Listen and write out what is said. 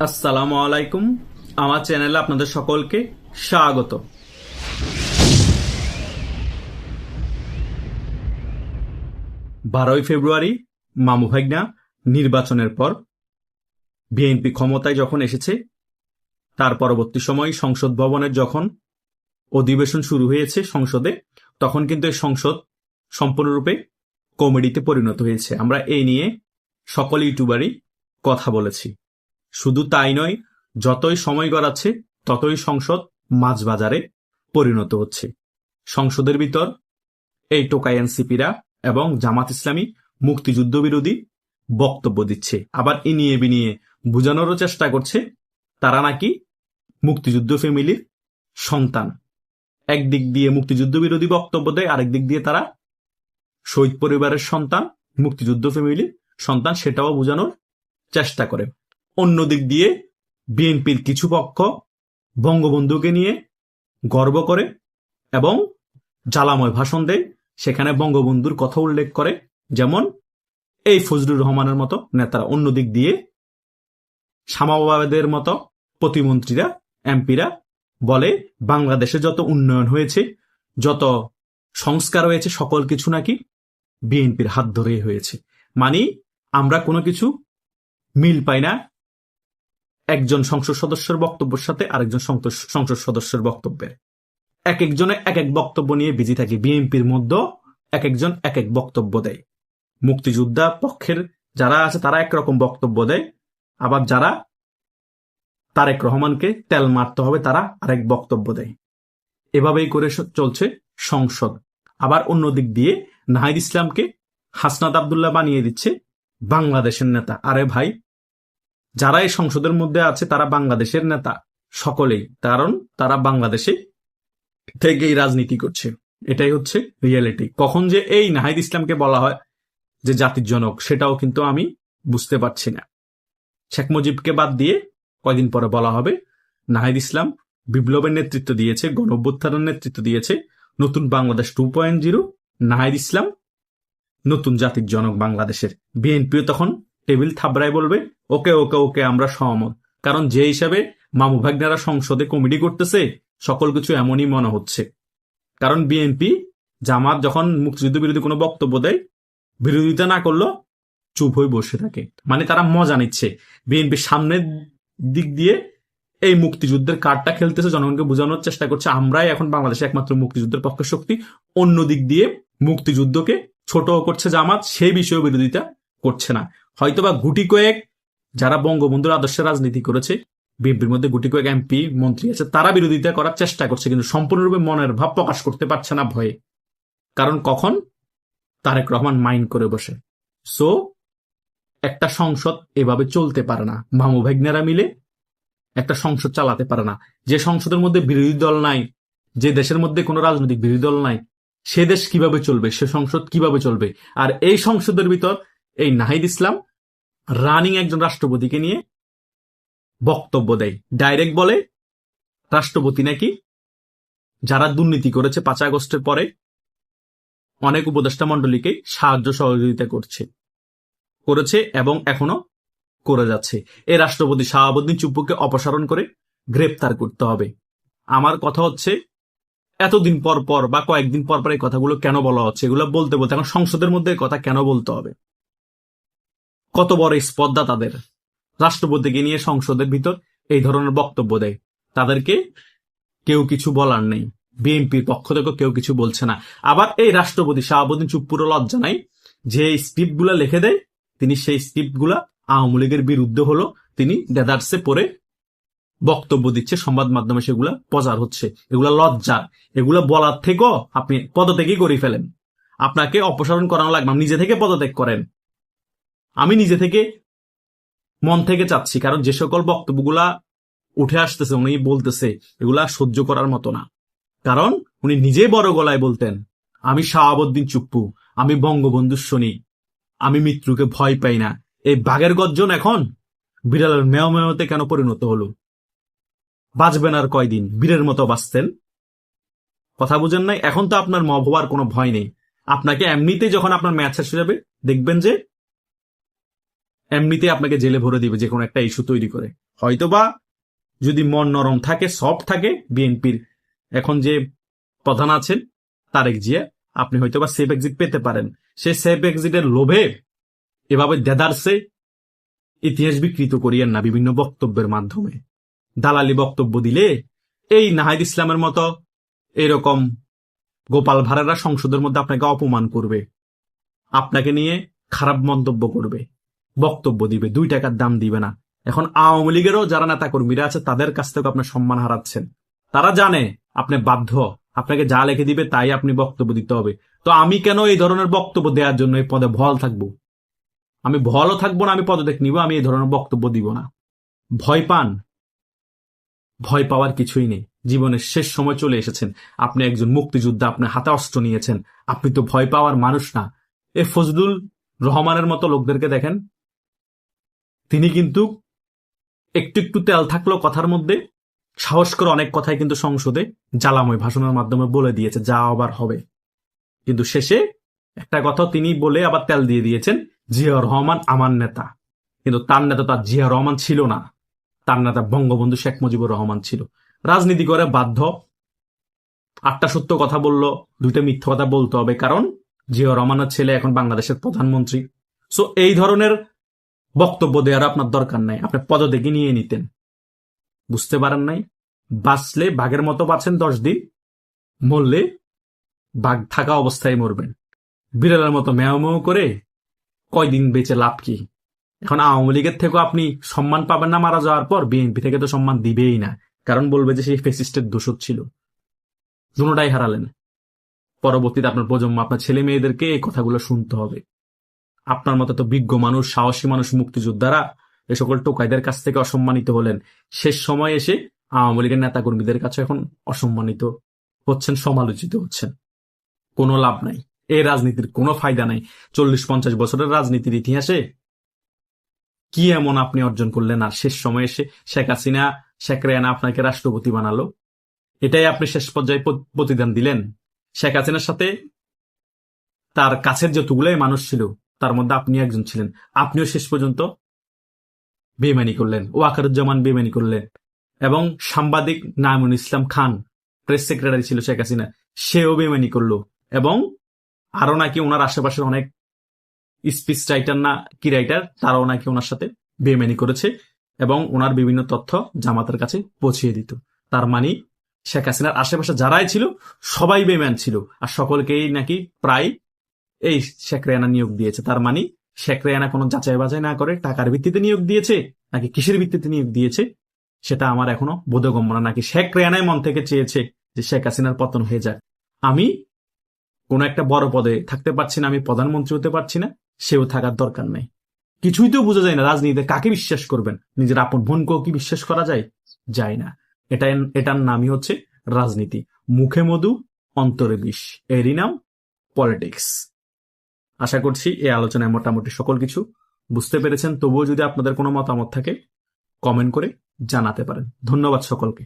আসসালামু আলাইকুম। আমার চ্যানেলে আপনাদের সকলকে স্বাগত। 12ই ফেব্রুয়ারি মামু ভাগ্না নির্বাচনের পর বিএনপি ক্ষমতায় যখন এসেছে, তার পরবর্তী সময় সংসদ ভবনের যখন অধিবেশন শুরু হয়েছে সংসদে, তখন কিন্তু এই সংসদ সম্পূর্ণরূপে কমেডিতে পরিণত হয়েছে। আমরা এই নিয়ে সকল ইউটিউবারই কথা বলেছি। শুধু তাই নয়, যতই সময় গড়াচ্ছে ততই সংসদ মাঝবাজারে পরিণত হচ্ছে। সংসদের ভিতর এই টোকাই এনসিপিরা এবং জামাত ইসলামী মুক্তিযুদ্ধ বিরোধী বক্তব্য দিচ্ছে, আবার ইনিয়ে বিনিয়ে বোঝানোরও চেষ্টা করছে তারা নাকি মুক্তিযুদ্ধ ফ্যামিলির সন্তান। একদিক দিয়ে মুক্তিযুদ্ধ বিরোধী বক্তব্য দেয়, আরেক দিক দিয়ে তারা শহীদ পরিবারের সন্তান, মুক্তিযুদ্ধ ফ্যামিলির সন্তান, সেটাও বোঝানোর চেষ্টা করে। অন্যদিক দিয়ে বিএনপির কিছু পক্ষ বঙ্গবন্ধুকে নিয়ে গর্ব করে এবং জ্বালাময় ভাষণ দেয়, সেখানে বঙ্গবন্ধুর কথা উল্লেখ করে, যেমন এই ফজলুর রহমানের মতো নেতারা। অন্যদিক দিয়ে শামাবাদের মতো প্রতিমন্ত্রীরা, এমপিরা বলে বাংলাদেশে যত উন্নয়ন হয়েছে, যত সংস্কার হয়েছে, সকল কিছু নাকি বিএনপির হাত ধরে হয়েছে। মানে আমরা কোনো কিছু মিল পাই না একজন সংসদ সদস্যের বক্তব্যের সাথে আরেকজন সংসদ সদস্যের বক্তব্যের। এক একজনে এক এক বক্তব্য নিয়ে বিজি থাকে। বিএনপির মধ্যে এক একজন এক এক বক্তব্য দেয়। মুক্তিযোদ্ধা পক্ষের যারা আছে তারা একরকম বক্তব্য দেয়, আবার যারা তারেক রহমানকে তেল মারতে হবে তারা আরেক বক্তব্য দেয়। এভাবেই করে চলছে সংসদ। আবার অন্যদিক দিয়ে নাহিদ ইসলামকে হাসনাত আব্দুল্লাহ বানিয়ে দিচ্ছে বাংলাদেশের নেতা। আরে ভাই, যারা এই সংসদের মধ্যে আছে তারা বাংলাদেশের নেতা সকলেই, কারণ তারা বাংলাদেশে থেকেই রাজনীতি করছে। এটাই হচ্ছে রিয়েলিটি। কখন যে এই নাহিদ ইসলামকে বলা হয় যে জাতির জনক, সেটাও কিন্তু আমি বুঝতে পারছি না। শেখ মুজিবকে বাদ দিয়ে কয়দিন পরে বলা হবে নাহিদ ইসলাম বিপ্লবের নেতৃত্ব দিয়েছে, গণঅভ্যুত্থানের নেতৃত্ব দিয়েছে, নতুন বাংলাদেশ 2.0, নাহিদ ইসলাম নতুন জাতির জনক বাংলাদেশের। বিএনপিও তখন টেবিল থাবড়ায় বলবে ওকে ওকে ওকে, আমরা সহমত। কারণ যে হিসাবে মামু ভাগ্নারা সংসদে কমেডি করতেছে, সকল কিছু এমনই মনে হচ্ছে। কারণ বিএনপি জামাত যখন মুক্তিযুদ্ধ বিরোধী কোনো বক্তব্য দেয়, বিরোধিতা না করলো চুপ হয়ে বসে থাকে। মানে তারা মজা নিচ্ছে। বিএনপি সামনের দিক দিয়ে এই মুক্তিযুদ্ধের কার্ডটা খেলতেছে, জনগণকে বোঝানোর চেষ্টা করছে আমরাই এখন বাংলাদেশে একমাত্র মুক্তিযুদ্ধের পক্ষের শক্তি। অন্য দিক দিয়ে মুক্তিযুদ্ধকে ছোট করছে জামাত, সেই বিষয়ে বিরোধিতা করছে না। হয়তোবা গুটি কয়েক যারা বঙ্গবন্ধুর আদর্শে রাজনীতি করেছে, বিএনপির মধ্যে গুটি কয়েক এমপি মন্ত্রী আছে, তারা বিরোধিতা করার চেষ্টা করছে, কিন্তু সম্পূর্ণরূপে মনের ভাব প্রকাশ করতে পারছে না ভয়ে। কারণ কখন তারেক রহমান মাইন্ড করে বসে। সো একটা সংসদ এভাবে চলতে পারে না। মামু ভাগ্নেরা মিলে একটা সংসদ চালাতে পারে না। যে সংসদের মধ্যে বিরোধী দল নাই, যে দেশের মধ্যে কোনো রাজনৈতিক বিরোধী দল নাই, সে দেশ কিভাবে চলবে, সে সংসদ কিভাবে চলবে? আর এই সংসদের ভিতর এই নাহিদ ইসলাম রানিং একজন রাষ্ট্রপতিকে নিয়ে বক্তব্য দেয়। ডাইরেক্ট বলে রাষ্ট্রপতি নাকি যারা দুর্নীতি করেছে 5 আগস্টের পরে অনেক উপদেষ্টা মন্ডলীকে সাহায্য সহযোগিতা করেছে এবং এখনো করে যাচ্ছে। এই রাষ্ট্রপতি শাহাবুদ্দিন চুপ্পুকে অপসারণ করে গ্রেপ্তার করতে হবে। আমার কথা হচ্ছে, এতদিন পর পর বা কয়েকদিন পর পর এই কথাগুলো কেন বলা হচ্ছে? এগুলো বলতে বলতে এখন সংসদের মধ্যে কথা কেন বলতে হবে? কত বড় স্পর্ধা তাদের। রাষ্ট্রপতিকে নিয়ে সংসদের ভিতর এই ধরনের বক্তব্য দেয়, তাদেরকে কেউ কিছু বলার নেই। বিএনপির পক্ষ থেকে কেউ কিছু বলছে না। আবার এই রাষ্ট্রপতি শাহাবুদ্দিন চুপ্পুরও লজ্জা নাই, যে স্ক্রিপ্ট গুলা লিখে দেয়, তিনি সেই স্ক্রিপ্ট গুলা আওয়ামী লীগের বিরুদ্ধে হলো তিনি দেদারসে পড়ে বক্তব্য দিচ্ছে, সংবাদ মাধ্যমে সেগুলা প্রচার হচ্ছে। এগুলা লজ্জা। এগুলা বলার থেকেও আপনি পদত্যাগই করে ফেলেন। আপনাকে অপসারণ করানো লাগবে, নিজে থেকে পদত্যাগ করেন। আমি নিজে থেকে মন থেকে চাচ্ছি, কারণ যে সকল বক্তব্যগুলা উঠে আসতেছে, উনি বলতেছে, এগুলা সহ্য করার মতো না। কারণ উনি নিজে বড় গলায় বলতেন, আমি শাহাবুদ্দিন চুপ্পু, আমি বঙ্গবন্ধুর সৈনিক, আমি মৃত্যুকে ভয় পাই না। এই বাঘের গর্জন এখন বিড়ালের মেয় মেয়তে কেন পরিণত হলো? বাঁচবেন আর কয়দিন? বীরের মতো বাঁচতেন। কথা বুঝেন নাই? এখন তো আপনার মব হওয়ার কোনো ভয় নেই। আপনাকে এমনিতেই যখন আপনার ম্যাচ শেষ হয়ে যাবে, দেখবেন যে এমনিতেই আপনাকে জেলে ভরে দিবে যে কোনো একটা ইস্যু তৈরি করে। হয়তোবা যদি মন নরম থাকে, সফট থাকে বিএনপির এখন যে প্রধান আছেন তারেক জিয়া, আপনি হয়তোবা সেফ এক্সিট পেতে পারেন। সে সেফ এক্সিটের লোভে এভাবে দেদারসে ইতিহাস বিকৃত করিয়েন না বিভিন্ন বক্তব্যের মাধ্যমে। দালালি বক্তব্য দিলে এই নাহিদ ইসলামের মতো এরকম গোপাল ভাড়েরা সংসদের মধ্যে আপনাকে অপমান করবে, আপনাকে নিয়ে খারাপ মন্তব্য করবে, বক্তব্য দিবে, 2 টাকার দাম দিবে না। এখন আওয়ামী লীগেরও যারা নেতা কর্মীরা আছে তাদের কাছ থেকে আপনার সম্মান হারাচ্ছেন। তারা জানে আপনি বাধ্য, আপনাকে যা লিখে দিবে তাই আপনি বক্তব্য দিতে হবে। তো আমি কেন এই ধরনের বক্তব্য দেওয়ার জন্য এই পদে ভল থাকবো? আমি ভলও থাকবো না, আমি পদত্যাগ নিব, আমি এই ধরনের বক্তব্য দিব না। ভয় পান? ভয় পাওয়ার কিছুই নেই। জীবনের শেষ সময় চলে এসেছেন, আপনি একজন মুক্তিযোদ্ধা, আপনি হাতে অস্ত্র নিয়েছেন, আপনি তো ভয় পাওয়ার মানুষ না। এ ফজলুল রহমানের মতো লোকদেরকে দেখেন, তিনি কিন্তু একটু একটু তেল থাকলো কথার মধ্যে, সাহস করে অনেক কথাই কিন্তু সংসদে জ্বালাময় ভাষণের মাধ্যমে বলে দিয়েছে, যা আবার হবে। কিন্তু শেষে একটা কথা তিনি বলে আবার তেল দিয়ে দিয়েছেন, জিয়াউর রহমান আমার নেতা। কিন্তু তার নেতা তার জিয়া রহমান ছিল না, তার নেতা বঙ্গবন্ধু শেখ মুজিবুর রহমান ছিল। রাজনীতি করে বাধ্য, 8টা সত্য কথা বললো, 2টা মিথ্যা কথা বলতে হবে, কারণ জিয়াউর রহমানের ছেলে এখন বাংলাদেশের প্রধানমন্ত্রী। সো এই ধরনের বক্তব্য দেওয়ার আপনার দরকার নাই, আপনি পদত্যাগী নিয়ে নিতেন। বুঝতে পারেন নাই? বাঁচলে বাঘের মতো বাঁচেন 10 দিন, মরলে বাঘ থাকা অবস্থায় মরবেন। বিড়ালের মতো ম্যাও ম্যাও করে কয়দিন বেঁচে লাভ কি? এখন আওয়ামী লীগের থেকেও আপনি সম্মান পাবেন না মারা যাওয়ার পর, বিএনপি থেকে তো সম্মান দিবেই না, কারণ বলবে যে সেই ফেসিস্টের দোষক ছিল। দুটোটাই হারালেন। পরবর্তীতে আপনার প্রজন্ম, আপনার ছেলে মেয়েদেরকে এই কথাগুলো শুনতে হবে। আপনার মতো তো বিজ্ঞ মানুষ, সাহসী মানুষ, মুক্তিযোদ্ধারা এ সকল টোকাইদের কাছ থেকে অসম্মানিত হলেন, শেষ সময় এসে আওয়ামী লীগের নেতাকর্মীদের কাছে এখন অসম্মানিত হচ্ছেন, সমালোচিত হচ্ছেন। কোনো লাভ নাই, এই রাজনীতির কোনো ফায়দা নাই। 40-50 বছরের রাজনীতির ইতিহাসে কি এমন আপনি অর্জন করলেন? আর শেষ সময় এসে শেখ হাসিনা, শেখ রেহানা আপনাকে রাষ্ট্রপতি বানালো, এটাই আপনি শেষ পর্যায়ে প্রতিদান দিলেন। শেখ হাসিনার সাথে তার কাছের যতগুলাই মানুষ ছিল তার মধ্যে আপনি একজন ছিলেন, আপনিও শেষ পর্যন্ত বেইমানি করলেন, ওয়াকারুজ্জামান বেইমানি করলেন, এবং সাংবাদিক নাঈমুল ইসলাম খান, প্রেস সেক্রেটারি ছিল শেখ হাসিনা, সেও বেইমানি করলো, এবং আরো নাকি ওনার আশেপাশের অনেক স্পিচ রাইটার না কি রাইটার, তারাও নাকি ওনার সাথে বেইমানি করেছে এবং ওনার বিভিন্ন তথ্য জামাতের কাছে পৌঁছিয়ে দিত। তার মানে শেখ হাসিনার আশেপাশে যারাই ছিল সবাই বেইমান ছিল, আর সকলকেই নাকি প্রায় এই শেখ রেহানা নিয়োগ দিয়েছে। তার মানে শেখ রেহানা কোনো যাচাই বাছাই না করে টাকার ভিত্তিতে নিয়োগ দিয়েছে নাকি কিসের ভিত্তিতে নিয়োগ দিয়েছে সেটা আমার এখনো বোধগম্য না। নাকি শেখ রেহানাই মন থেকে চেয়েছে যে শেখ হাসিনার পতন হয়ে যাক, আমি কোন একটা বড় পদে থাকতে পারছি না, আমি প্রধানমন্ত্রী হতে পারছি না, সেও থাকার দরকার নাই। কিছুই তো বোঝা যায় না রাজনীতিতে, কাকে বিশ্বাস করবেন? নিজের আপন বোনকেও কি বিশ্বাস করা যায়? যায় না। এটার নামই হচ্ছে রাজনীতি, মুখে মধু অন্তরে বিষ, এরই নাম পলিটিক্স। আশা করছি এই আলোচনায় মোটামুটি সকল কিছু বুঝতে পেরেছেন। তবুও যদি আপনাদের কোনো মতামত থাকে কমেন্ট করে জানাতে পারেন। ধন্যবাদ সকলকে।